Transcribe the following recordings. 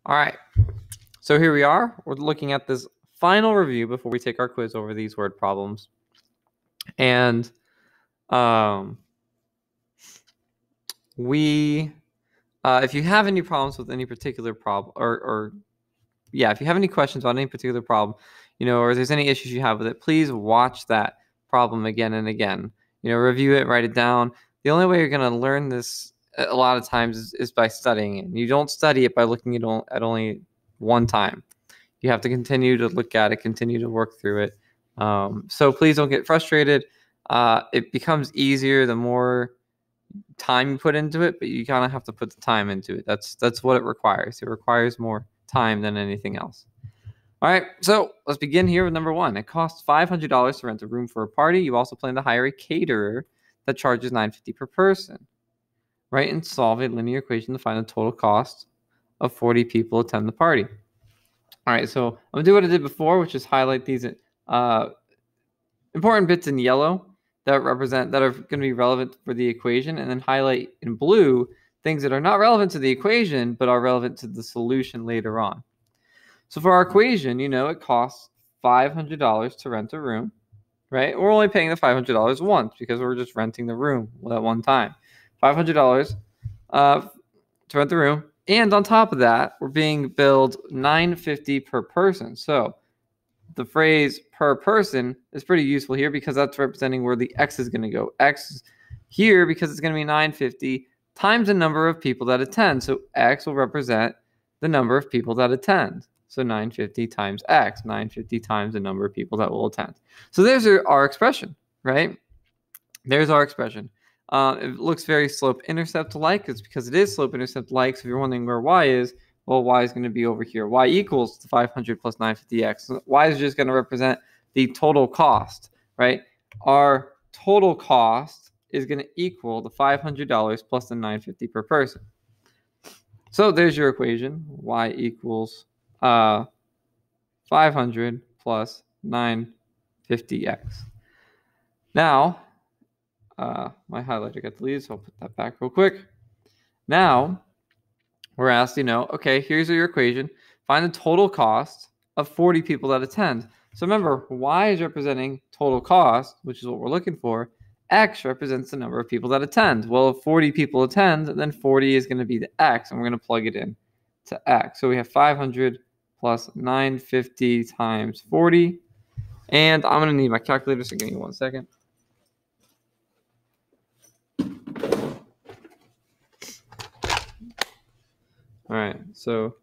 All right, so here we are. We're looking at this final review before we take our quiz over these word problems. And if you have any problems with any particular problem, if you have any questions on any particular problem, or if there's any issues you have with it, please watch that problem again and again. Review it, write it down. The only way you're going to learn this a lot of times is by studying it. You don't study it by looking at only one time. You have to continue to look at it, continue to work through it. So please don't get frustrated. It becomes easier the more time you put into it, but you kind of have to put the time into it. That's what it requires. It requires more time than anything else. All right, so let's begin here with number 1. It costs $500 to rent a room for a party. You also plan to hire a caterer that charges $9.50 per person. Write and solve a linear equation to find the total cost of 40 people attend the party. All right, so I'm going to do what I did before, which is highlight these important bits in yellow that are going to be relevant for the equation, and then highlight in blue things that are not relevant to the equation but are relevant to the solution later on. So for our equation, it costs $500 to rent a room, right? We're only paying the $500 once because we're just renting the room at one time. $500 to rent the room. And on top of that, we're being billed $9.50 per person. So the phrase per person is pretty useful here because that's representing where the X is going to go. X here, because it's going to be $9.50 times the number of people that attend. So X will represent the number of people that attend. So $9.50 times X, $9.50 times the number of people that will attend. So there's our expression, right? There's our expression. It looks very slope-intercept-like. It's because it is slope-intercept-like. So if you're wondering where y is, well, y is going to be over here. Y equals the 500 plus 950x. So y is just going to represent the total cost, right? Our total cost is going to equal the $500 plus the 950 per person. So there's your equation. Y equals 500 plus 950x. Now, my highlighter got deleted, so I'll put that back real quick. Now, we're asked, okay, here's your equation. Find the total cost of 40 people that attend. So remember, y is representing total cost, which is what we're looking for. X represents the number of people that attend. Well, if 40 people attend, then 40 is going to be the X, and we're going to plug it in to X. So we have 500 plus 950 times 40. And I'm going to need my calculator, so give me 1 second. All right, so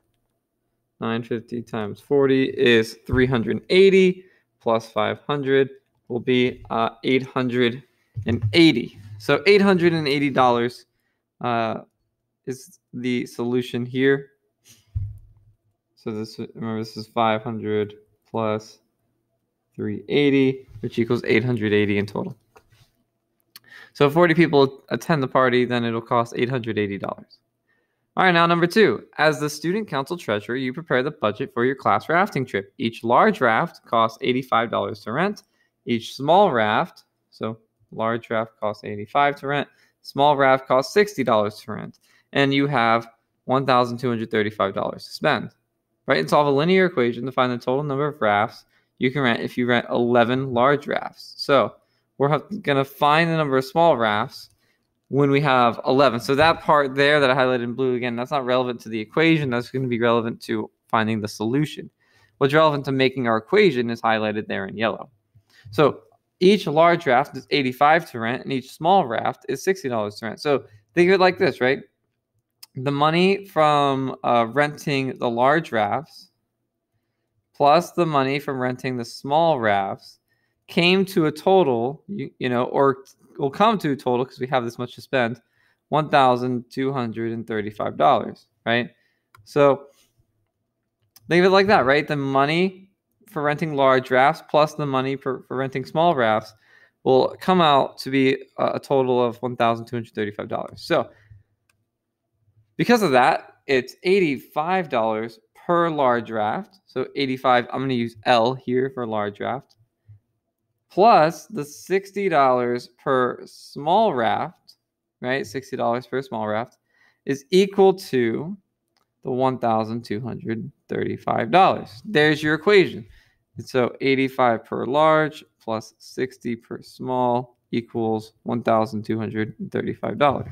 950 times 40 is 380 plus 500 will be 880. So $880 is the solution here. So remember, this is 500 plus 380, which equals 880 in total. So if 40 people attend the party, then it'll cost $880. All right, now number 2. As the student council treasurer, you prepare the budget for your class rafting trip. Each large raft costs $85 to rent. Each small raft, so large raft costs $85 to rent. Small raft costs $60 to rent. And you have $1,235 to spend. Right? And solve a linear equation to find the total number of rafts you can rent if you rent 11 large rafts. So we're going to find the number of small rafts when we have 11. So that part there that I highlighted in blue, again, that's not relevant to the equation. That's going to be relevant to finding the solution. What's relevant to making our equation is highlighted there in yellow. So each large raft is $85 to rent, and each small raft is $60 to rent. So think of it like this, right? The money from renting the large rafts plus the money from renting the small rafts came to a total, or will come to a total, because we have this much to spend, $1,235, right? So think of it like that, right? The money for renting large rafts plus the money for renting small rafts will come out to be a total of $1,235. So because of that, it's $85 per large raft. So 85, I'm going to use L here for large raft, plus the $60 per small raft, right? $60 per small raft is equal to the $1,235. There's your equation. And so 85 per large plus 60 per small equals $1,235.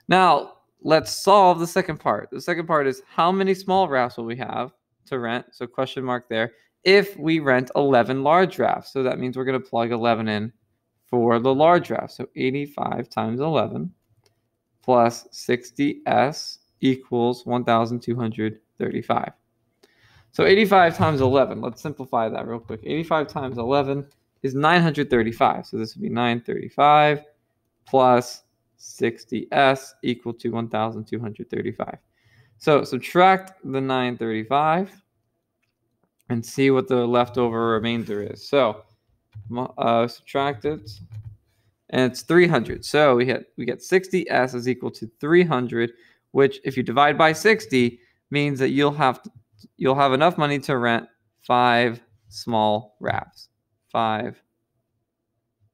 Now, let's solve the second part. The second part is how many small rafts will we have to rent? So question mark there. If we rent 11 large rafts, so that means we're going to plug 11 in for the large raft. So 85 times 11 plus 60s equals 1,235. So 85 times 11, let's simplify that real quick. 85 times 11 is 935. So this would be 935 plus 60s equal to 1,235. So subtract the 935 and see what the leftover remainder is. So subtract it, and it's 300. So we get 60s is equal to 300, which if you divide by 60 means that you'll have enough money to rent 5 small rafts. 5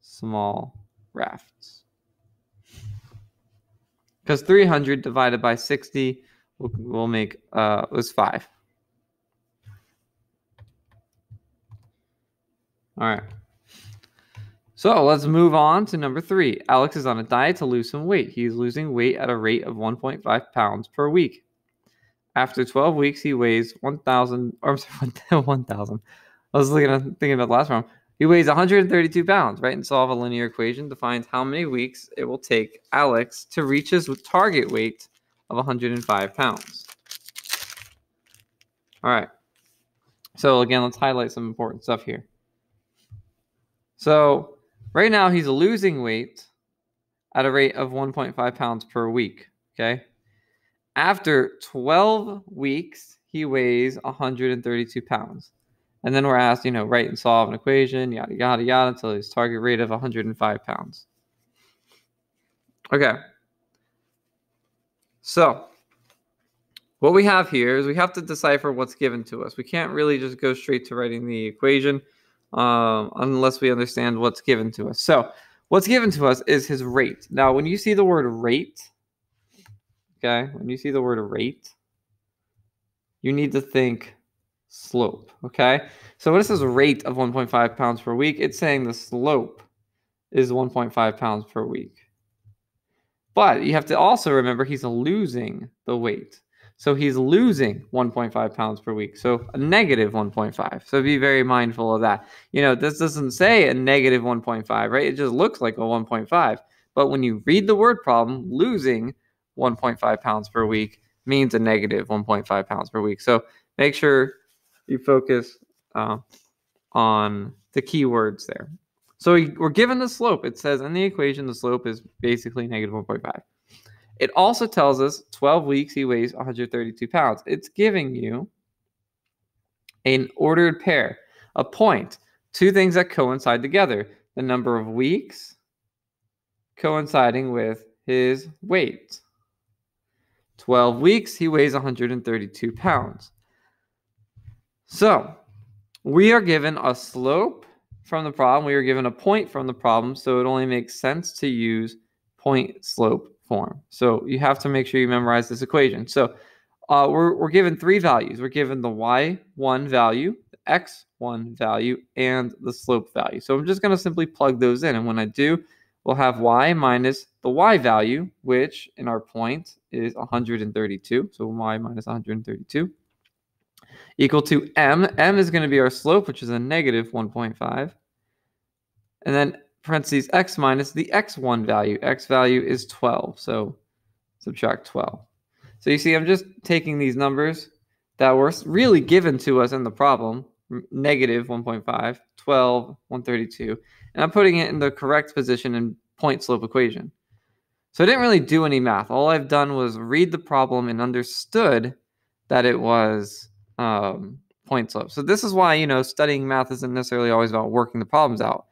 small rafts. Because 300 divided by 60 will make was 5. All right. So let's move on to number 3. Alex is on a diet to lose some weight. He's losing weight at a rate of 1.5 pounds per week. After 12 weeks, he weighs 1,000. Or I'm sorry, 1,000. I was thinking about the last one. He weighs 132 pounds, right? And solve a linear equation to find how many weeks it will take Alex to reach his target weight of 105 pounds. All right. So again, let's highlight some important stuff here. So right now he's losing weight at a rate of 1.5 pounds per week, okay? After 12 weeks, he weighs 132 pounds. And then we're asked, write and solve an equation, yada, yada, yada, until his target rate of 105 pounds. Okay. So what we have here is we have to decipher what's given to us. We can't really just go straight to writing the equation unless we understand what's given to us. So what's given to us is his rate. Now, when you see the word rate, okay, you need to think slope, okay? So when it says rate of 1.5 pounds per week, it's saying the slope is 1.5 pounds per week. But you have to also remember he's losing the weight. So he's losing 1.5 pounds per week. So a negative 1.5. So be very mindful of that. This doesn't say a negative 1.5, right? It just looks like a 1.5. But when you read the word problem, losing 1.5 pounds per week means a negative 1.5 pounds per week. So make sure you focus on the keywords there. So we're given the slope. It says in the equation the slope is basically negative 1.5. It also tells us 12 weeks he weighs 132 pounds. It's giving you an ordered pair, a point, two things that coincide together. The number of weeks coinciding with his weight. 12 weeks, he weighs 132 pounds. So we are given a slope from the problem. We are given a point from the problem, so it only makes sense to use point slope form. So you have to make sure you memorize this equation. So we're given 3 values. We're given the y1 value, the x1 value, and the slope value. So I'm just going to simply plug those in. And when I do, we'll have y minus the y value, which in our point is 132. So y minus 132 equal to m. M is going to be our slope, which is a negative 1.5. And then parentheses x minus the x1 value. X value is 12. So subtract 12. So you see, I'm just taking these numbers that were really given to us in the problem, negative 1.5, 12, 132, and I'm putting it in the correct position in point slope equation. So I didn't really do any math. All I've done was read the problem and understood that it was point slope. So this is why, studying math isn't necessarily always about working the problems out.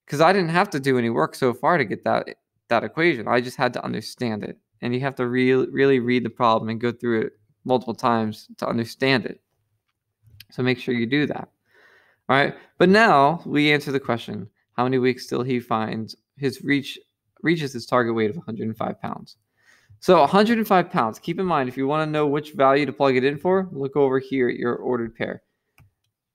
Because I didn't have to do any work so far to get that equation. I just had to understand it. And you have to really read the problem and go through it multiple times to understand it. So make sure you do that. All right. But now we answer the question, how many weeks till he finds reaches his target weight of 105 pounds? So 105 pounds. Keep in mind, if you want to know which value to plug it in for, look over here at your ordered pair.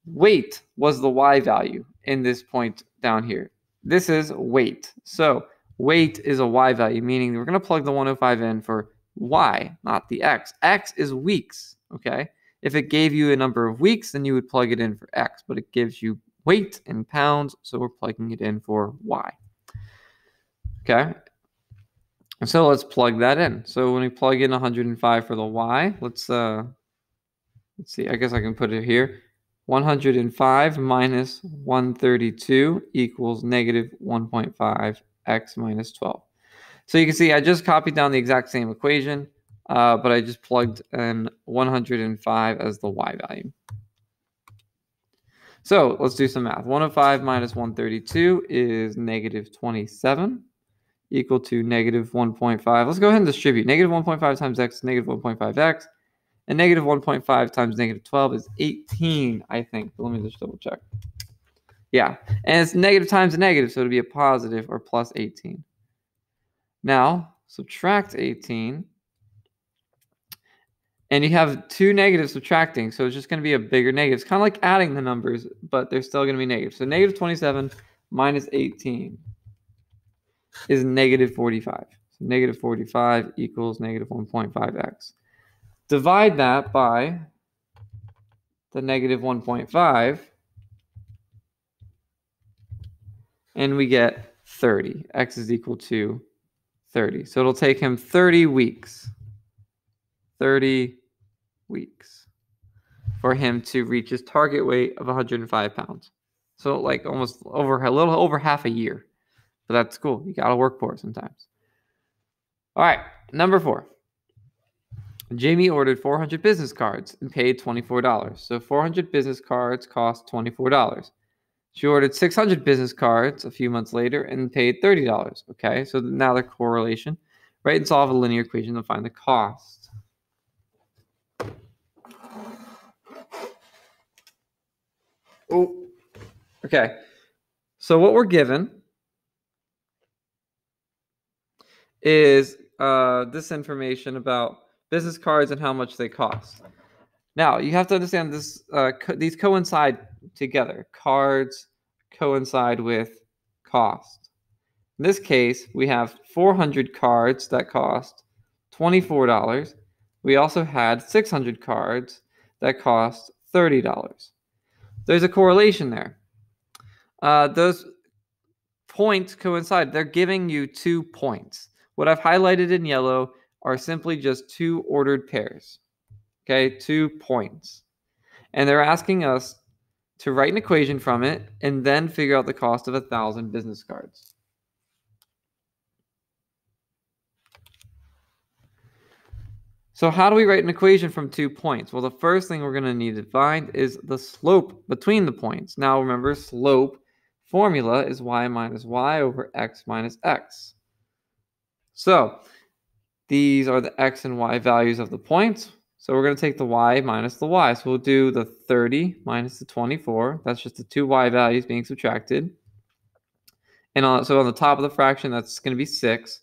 Weight was the y value in this point down here. This is weight. So weight is a y value, meaning we're going to plug the 105 in for y, not the x. X is weeks, okay? If it gave you a number of weeks, then you would plug it in for x, but it gives you weight in pounds, so we're plugging it in for y. Okay? So let's plug that in. So when we plug in 105 for the y, let's see, I guess I can put it here. 105 minus 132 equals negative 1.5 x minus 12. So you can see I just copied down the exact same equation, but I just plugged in 105 as the y value. So let's do some math. 105 minus 132 is negative 27 equal to negative 1.5. Let's go ahead and distribute. Negative 1.5 times x is negative 1.5x. And negative 1.5 times negative 12 is 18, I think. But let me just double check. Yeah, and it's negative times a negative, so it'll be a positive or plus 18. Now, subtract 18. And you have two negatives subtracting, so it's just going to be a bigger negative. It's kind of like adding the numbers, but they're still going to be negative. So negative 27 minus 18 is negative 45. So negative 45 equals negative 1.5x. Divide that by the negative 1.5, and we get 30. X is equal to 30. So it'll take him 30 weeks. 30 weeks for him to reach his target weight of 105 pounds. So like almost a little over half a year. But that's cool. You got to work for it sometimes. All right, number 4. Jamie ordered 400 business cards and paid $24. So 400 business cards cost $24. She ordered 600 business cards a few months later and paid $30. Okay, so now the correlation. Write and solve a linear equation to find the cost. Oh, okay. So what we're given is this information about business cards and how much they cost. Now, you have to understand this. These coincide together. Cards coincide with cost. In this case, we have 400 cards that cost $24. We also had 600 cards that cost $30. There's a correlation there. Those points coincide. They're giving you 2 points. What I've highlighted in yellow are simply just 2 ordered pairs. Okay, 2 points. And they're asking us to write an equation from it and then figure out the cost of 1,000 business cards. So how do we write an equation from 2 points? Well, the first thing we're going to need to find is the slope between the points. Now remember, slope formula is y minus y over x minus x. So these are the x and y values of the points. So we're going to take the y minus the y. So we'll do the 30 minus the 24. That's just the 2 y values being subtracted. And so on the top of the fraction, that's going to be 6.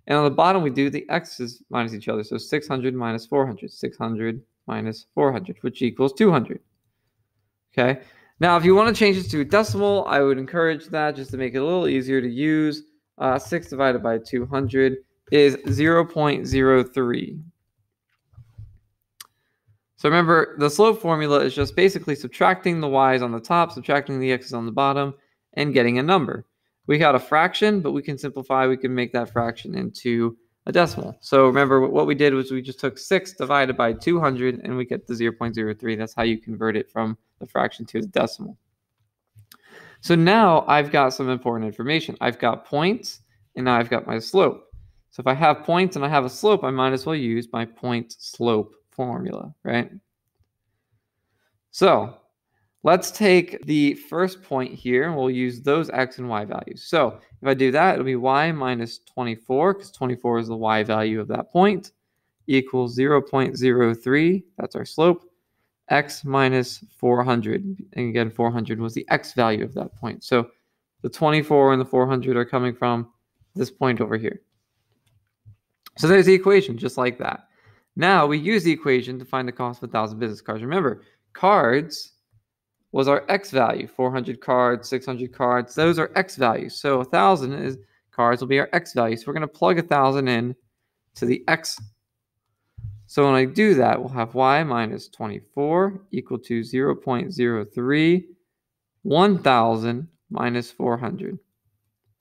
And on the bottom, we do the x's minus each other. So 600 minus 400. 600 minus 400, which equals 200. Okay. Now, if you want to change this to a decimal, I would encourage that just to make it a little easier to use. 6 divided by 200 is 0.03. So remember, the slope formula is just basically subtracting the y's on the top, subtracting the x's on the bottom, and getting a number. We got a fraction, but we can simplify. We can make that fraction into a decimal. So remember, what we did was we just took 6 divided by 200, and we get the 0.03. That's how you convert it from the fraction to the decimal. So now I've got some important information. I've got points, and now I've got my slope. So if I have points and I have a slope, I might as well use my point-slope formula, right? So let's take the first point here, and we'll use those x and y values. So if I do that, it'll be y minus 24, because 24 is the y value of that point, equals 0.03. That's our slope. X minus 400. And again, 400 was the x value of that point. So the 24 and the 400 are coming from this point over here. So there's the equation, just like that. Now we use the equation to find the cost of 1,000 business cards. Remember, cards was our x value. 400 cards, 600 cards, those are x values. So 1,000 cards will be our x value. So we're going to plug 1,000 in to the x. So when I do that, we'll have y minus 24 equal to 0.03, 1,000 minus 400.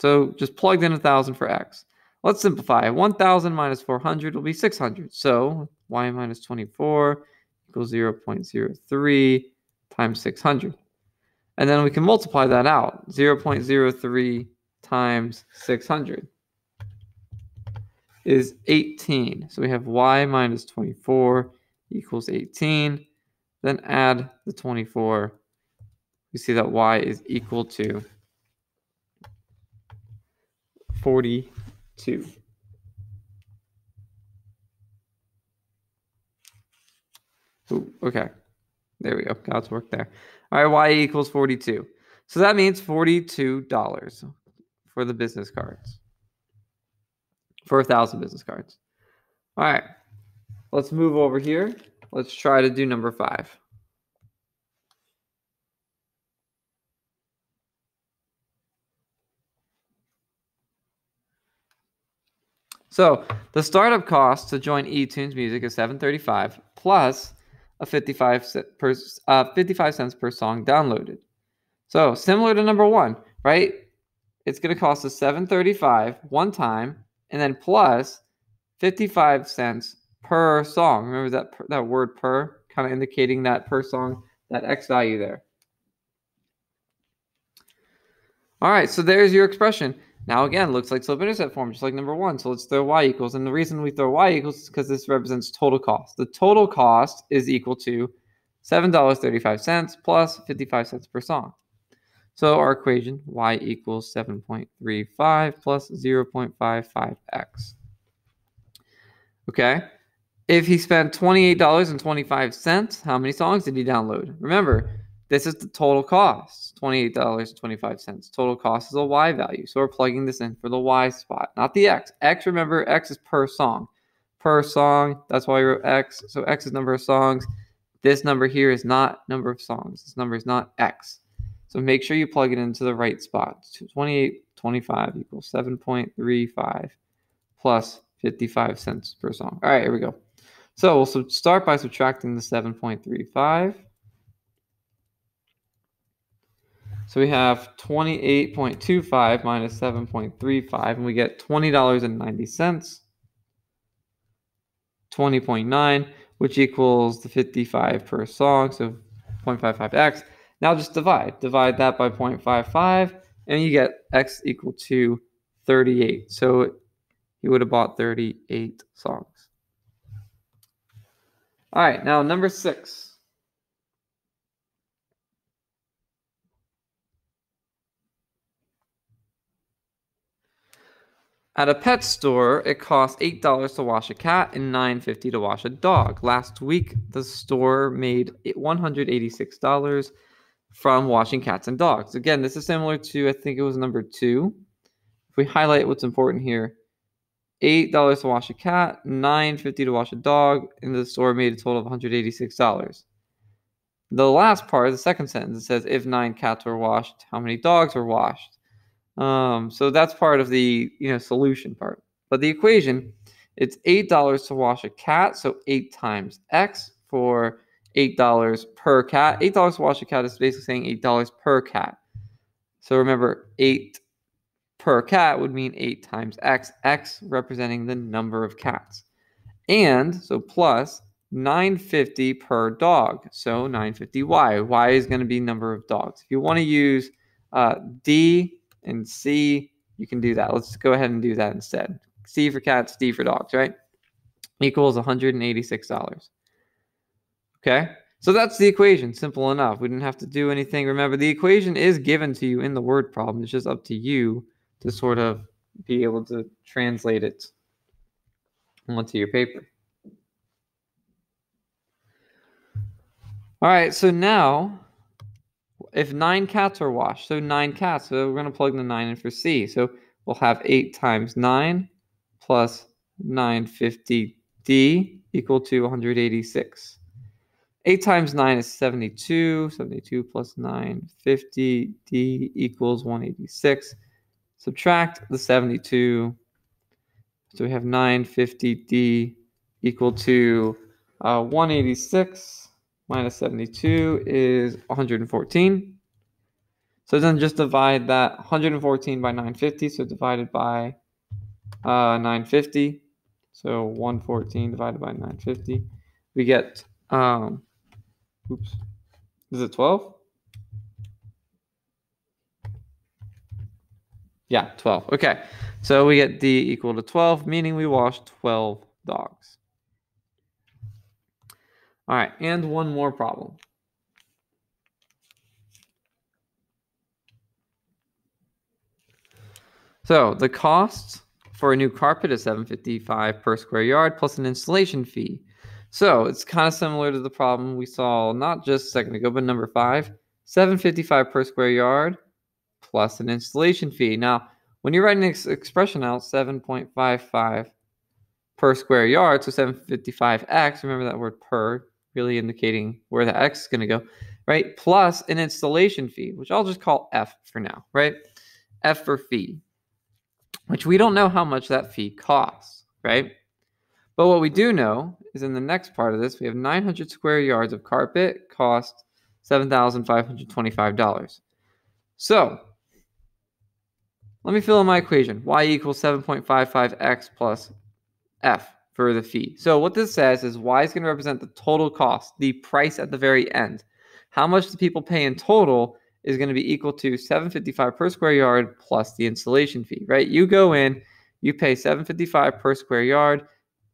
So just plugged in 1,000 for x. Let's simplify. 1,000 minus 400 will be 600. So y minus 24 equals 0.03 times 600. And then we can multiply that out. 0.03 times 600 is 18. So we have y minus 24 equals 18. Then add the 24. We see that y is equal to 42. Ooh, okay. There we go. God's work there. All right, y equals 42. So that means $42 for the business cards. For 1,000 business cards. All right. Let's move over here. Let's try to do number 5. So the startup cost to join eTunes Music is $7.35 plus a 55 cents per song downloaded. So similar to number 1, right? It's going to cost us $7.35 one time, and then plus 55 cents per song. Remember that word per, kind of indicating that per song, that X value there. All right, so there's your expression. Now again, looks like slope-intercept form, just like number 1. So let's throw y equals. And the reason we throw y equals is because this represents total cost. The total cost is equal to $7.35 plus 55 cents per song. So our equation, y equals 7.35 plus 0.55x. Okay. If he spent $28.25, how many songs did he download? Remember, this is the total cost, $28.25. Total cost is a y value. So we're plugging this in for the y spot, not the x. X, remember, x is per song. Per song, that's why I wrote x. So x is number of songs. This number here is not number of songs. This number is not x. So make sure you plug it into the right spot. 28.25 equals 7.35 plus 55 cents per song. All right, here we go. So we'll start by subtracting the 7.35. So we have 28.25 minus 7.35, and we get $20.90. 20.9, which equals the 55 per song, so 0.55x. Now just divide that by 0.55, and you get x equal to 38. So he would have bought 38 songs. All right, now number 6. At a pet store, it costs $8 to wash a cat and $9.50 to wash a dog. Last week, the store made $186 from washing cats and dogs. Again, this is similar to, I think it was number 2. If we highlight what's important here, $8 to wash a cat, $9.50 to wash a dog, and the store made a total of $186. The last part, the second sentence, it says, if 9 cats were washed, how many dogs were washed? So that's part of the solution part. But the equation, it's $8 to wash a cat, so 8 times x for $8 per cat. $8 to wash a cat is basically saying $8 per cat. So remember, 8 per cat would mean 8 times x, x representing the number of cats. And so plus $9.50 per dog, so $9.50y. Y is going to be number of dogs. If you want to use D and C, you can do that. Let's go ahead and do that instead. C for cats, D for dogs, right? Equals $186. Okay, so that's the equation. Simple enough. We didn't have to do anything. Remember, the equation is given to you in the word problem. It's just up to you to sort of be able to translate it onto your paper. All right, so now if 9 cats are washed, so 9 cats, so we're going to plug the 9 in for C. So we'll have 8 times 9 plus 950D equal to 186. 8 times 9 is 72. 72 plus 950D equals 186. Subtract the 72. So we have 950D equal to 186 minus 72 is 114. So then just divide that 114 by 950. So divided by 950. So 114 divided by 950. We get, oops, is it 12? Yeah, 12. Okay. So we get D equal to 12, meaning we washed 12 dogs. All right, and one more problem. So the cost for a new carpet is $7.55 per square yard plus an installation fee. So it's kind of similar to the problem we saw not just a second ago, but number 5, $7.55 per square yard plus an installation fee. Now, when you're writing this expression out, 7.55 per square yard, so 755x, remember that word per, really indicating where the x is going to go, right? Plus an installation fee, which I'll just call F for now, right? F for fee, which we don't know how much that fee costs, right? But what we do know is in the next part of this, we have 900 square yards of carpet cost $7,525. So let me fill in my equation. Y equals 7.55x plus F for the fee. So what this says is Y is going to represent the total cost, the price at the very end. How much the people pay in total is going to be equal to $7.55 per square yard plus the installation fee, right? You go in, you pay $7.55 per square yard,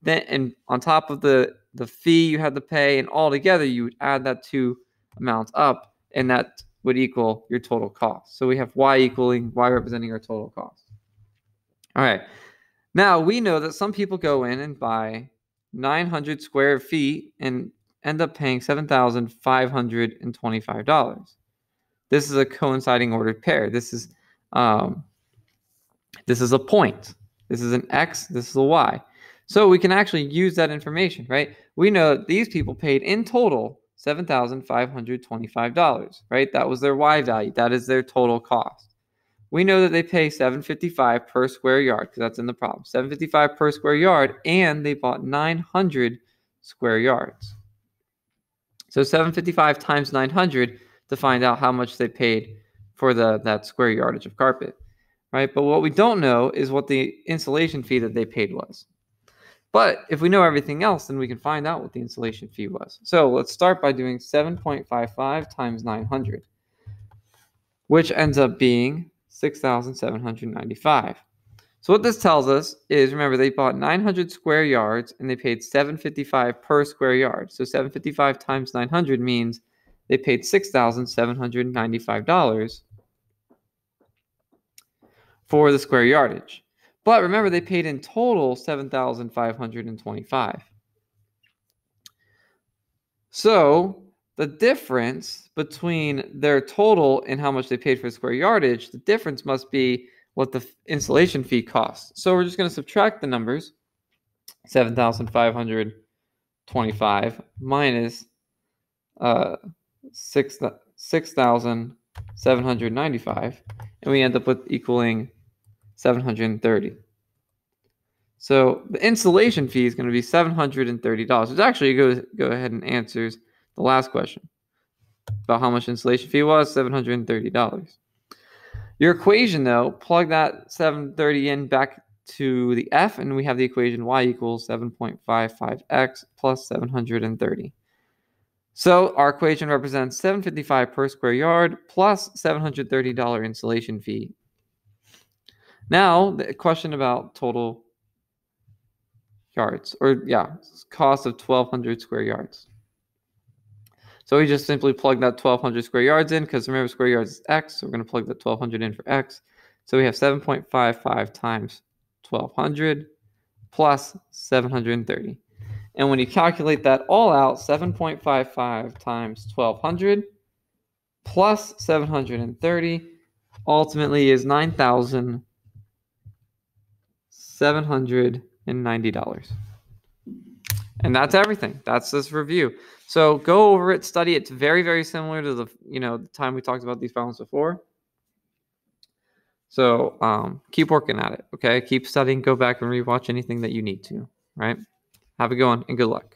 then and on top of the fee you had to pay, and all together you would add that two amounts up, and that would equal your total cost. So we have Y representing our total cost. All right. Now, we know that some people go in and buy 900 square feet and end up paying $7,525. This is a coinciding ordered pair. This is a point. This is an X. This is a Y. So we can actually use that information, right? We know that these people paid in total $7,525, right? That was their Y value. That is their total cost. We know that they pay $7.55 per square yard because that's in the problem. $7.55 per square yard, and they bought 900 square yards. So $7.55 times 900 to find out how much they paid for that square yardage of carpet, right? But what we don't know is what the installation fee that they paid was. But if we know everything else, then we can find out what the installation fee was. So let's start by doing 7.55 times 900, which ends up being $6,795. So what this tells us is, remember, they bought 900 square yards and they paid $7.55 per square yard. So $7.55 times 900 means they paid $6,795 for the square yardage. But remember, they paid in total $7,525. So the difference between their total and how much they paid for square yardage, the difference must be what the installation fee costs. So we're just going to subtract the numbers, 7,525 minus 6,795, and we end up with equaling 730. So the installation fee is going to be $730, which actually go ahead and answers the last question about how much installation fee was, $730. Your equation, though, plug that 730 in back to the F, and we have the equation Y equals 7.55x plus 730. So our equation represents $7.55 per square yard plus $730 installation fee. Now, the question about total yards, or cost of 1,200 square yards. So we just simply plug that 1,200 square yards in, because remember, square yards is X, so we're going to plug that 1,200 in for X. So we have 7.55 times 1,200 plus 730. And when you calculate that all out, 7.55 times 1,200 plus 730 ultimately is $9,795. $190. And that's everything. That's this review. So go over it, study it. It's very, very similar to the time we talked about these problems before. So keep working at it, okay? Keep studying. Go back and rewatch anything that you need to, right? Have a good one and good luck.